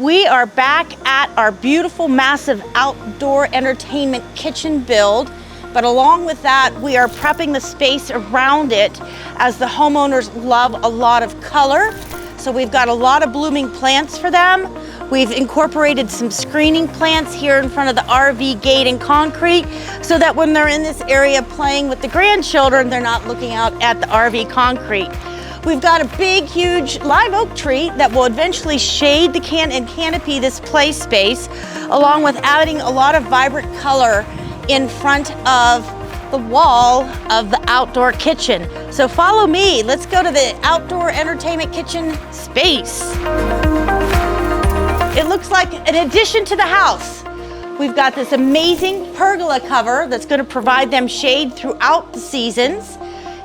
We are back at our beautiful, massive outdoor entertainment kitchen build. But along with that, we are prepping the space around it as the homeowners love a lot of color. So we've got a lot of blooming plants for them. We've incorporated some screening plants here in front of the RV gate in concrete so that when they're in this area playing with the grandchildren, they're not looking out at the RV concrete. We've got a big, huge live oak tree that will eventually shade the canopy this play space, along with adding a lot of vibrant color in front of the wall of the outdoor kitchen. So follow me, let's go to the outdoor entertainment kitchen space. It looks like an addition to the house. We've got this amazing pergola cover that's going to provide them shade throughout the seasons.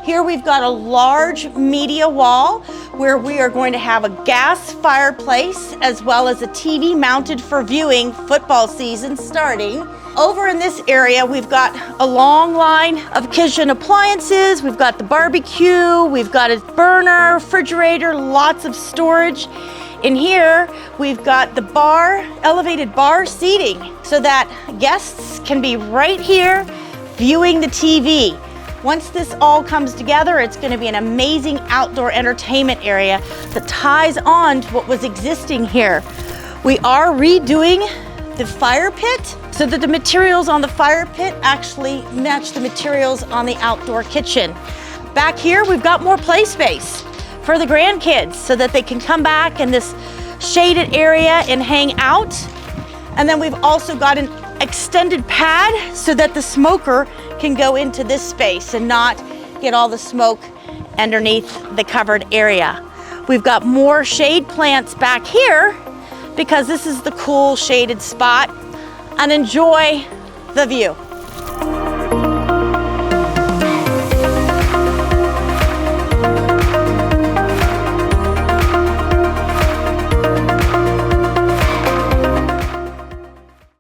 Here we've got a large media wall where we are going to have a gas fireplace as well as a TV mounted for viewing football season starting. Over in this area, we've got a long line of kitchen appliances. We've got the barbecue, we've got a burner, refrigerator, lots of storage. In here, we've got the bar, elevated bar seating so that guests can be right here viewing the TV. Once this all comes together, it's going to be an amazing outdoor entertainment area that ties on to what was existing here. We are redoing the fire pit so that the materials on the fire pit actually match the materials on the outdoor kitchen. Back here, we've got more play space for the grandkids so that they can come back in this shaded area and hang out. And then we've also got an extended pad so that the smoker can go into this space and not get all the smoke underneath the covered area. We've got more shade plants back here because this is the cool shaded spot, and enjoy the view.